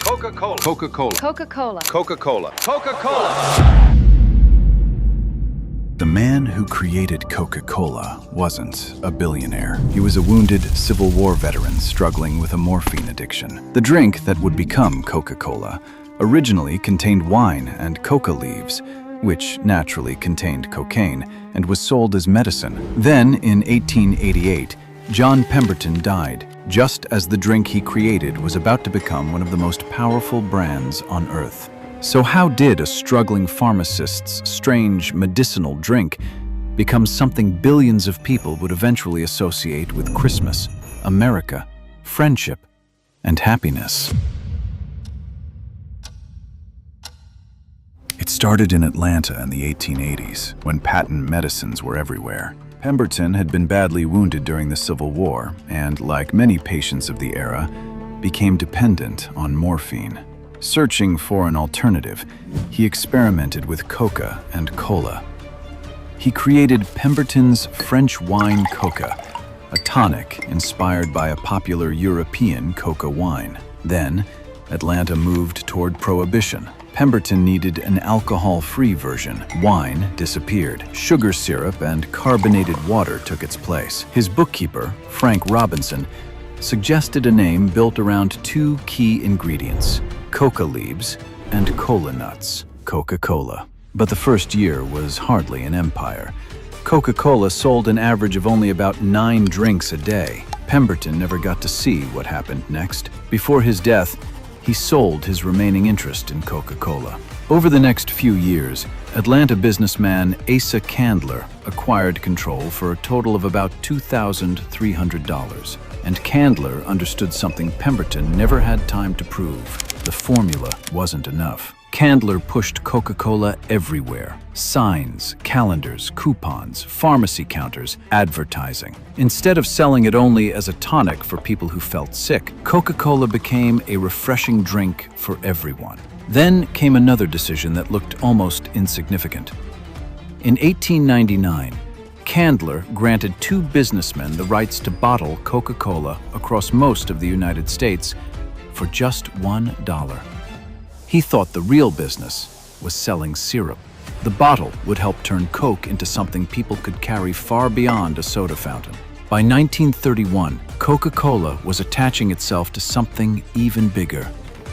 Coca-Cola. Coca-Cola. Coca-Cola. Coca-Cola. Coca-Cola. The man who created Coca-Cola wasn't a billionaire. He was a wounded Civil War veteran struggling with a morphine addiction. The drink that would become Coca-Cola originally contained wine and coca leaves, which naturally contained cocaine and was sold as medicine. Then, in 1888, John Pemberton died, just as the drink he created was about to become one of the most powerful brands on Earth. So how did a struggling pharmacist's strange medicinal drink become something billions of people would eventually associate with Christmas, America, friendship, and happiness? It started in Atlanta in the 1880s, when patent medicines were everywhere. Pemberton had been badly wounded during the Civil War and, like many patients of the era, became dependent on morphine. Searching for an alternative, he experimented with coca and cola. He created Pemberton's French wine coca, a tonic inspired by a popular European coca wine. Then, Atlanta moved toward prohibition. Pemberton needed an alcohol-free version. Wine disappeared. Sugar syrup and carbonated water took its place. His bookkeeper, Frank Robinson, suggested a name built around two key ingredients: coca leaves and cola nuts, Coca-Cola. But the first year was hardly an empire. Coca-Cola sold an average of only about 9 drinks a day. Pemberton never got to see what happened next. Before his death, he sold his remaining interest in Coca-Cola. Over the next few years, Atlanta businessman Asa Candler acquired control for a total of about $2,300. And Candler understood something Pemberton never had time to prove. The formula wasn't enough. Candler pushed Coca-Cola everywhere. Signs, calendars, coupons, pharmacy counters, advertising. Instead of selling it only as a tonic for people who felt sick, Coca-Cola became a refreshing drink for everyone. Then came another decision that looked almost insignificant. In 1899, Candler granted 2 businessmen the rights to bottle Coca-Cola across most of the United States for just $1. He thought the real business was selling syrup. The bottle would help turn Coke into something people could carry far beyond a soda fountain. By 1931, Coca-Cola was attaching itself to something even bigger: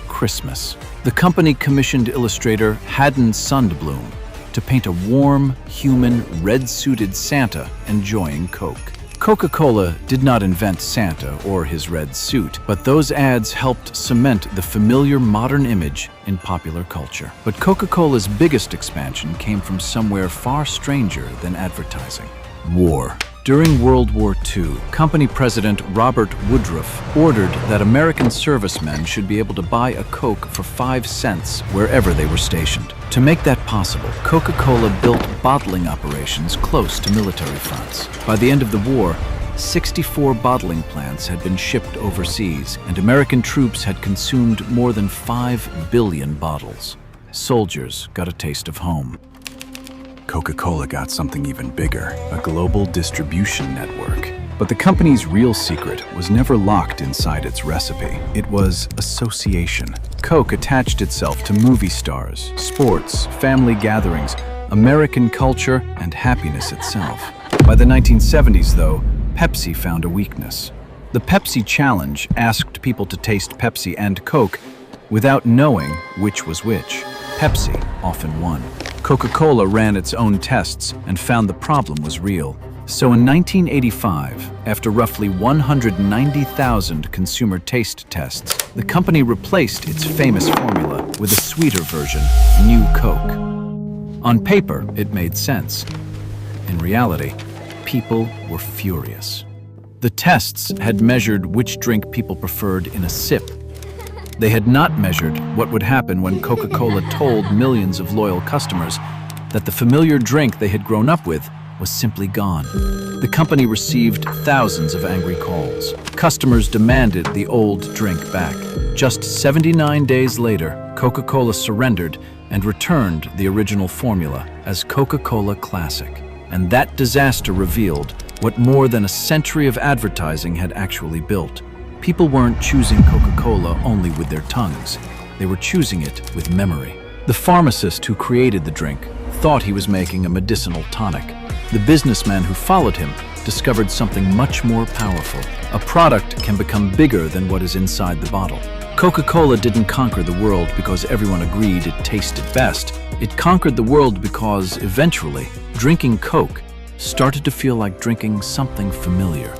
Christmas. The company commissioned illustrator Haddon Sundblom to paint a warm, human, red-suited Santa enjoying Coke. Coca-Cola did not invent Santa or his red suit, but those ads helped cement the familiar modern image in popular culture. But Coca-Cola's biggest expansion came from somewhere far stranger than advertising: war. During World War II, company president Robert Woodruff ordered that American servicemen should be able to buy a Coke for 5 cents wherever they were stationed. To make that possible, Coca-Cola built bottling operations close to military fronts. By the end of the war, 64 bottling plants had been shipped overseas, and American troops had consumed more than 5 billion bottles. Soldiers got a taste of home. Coca-Cola got something even bigger: a global distribution network. But the company's real secret was never locked inside its recipe. It was association. Coke attached itself to movie stars, sports, family gatherings, American culture, and happiness itself. By the 1970s, though, Pepsi found a weakness. The Pepsi Challenge asked people to taste Pepsi and Coke without knowing which was which. Pepsi often won. Coca-Cola ran its own tests and found the problem was real. So in 1985, after roughly 190,000 consumer taste tests, the company replaced its famous formula with a sweeter version, New Coke. On paper, it made sense. In reality, people were furious. The tests had measured which drink people preferred in a sip. They had not measured what would happen when Coca-Cola told millions of loyal customers that the familiar drink they had grown up with was simply gone. The company received thousands of angry calls. Customers demanded the old drink back. Just 79 days later, Coca-Cola surrendered and returned the original formula as Coca-Cola Classic. And that disaster revealed what more than a century of advertising had actually built. People weren't choosing Coca-Cola only with their tongues. They were choosing it with memory. The pharmacist who created the drink thought he was making a medicinal tonic. The businessman who followed him discovered something much more powerful. A product can become bigger than what is inside the bottle. Coca-Cola didn't conquer the world because everyone agreed it tasted best. It conquered the world because, eventually, drinking Coke started to feel like drinking something familiar.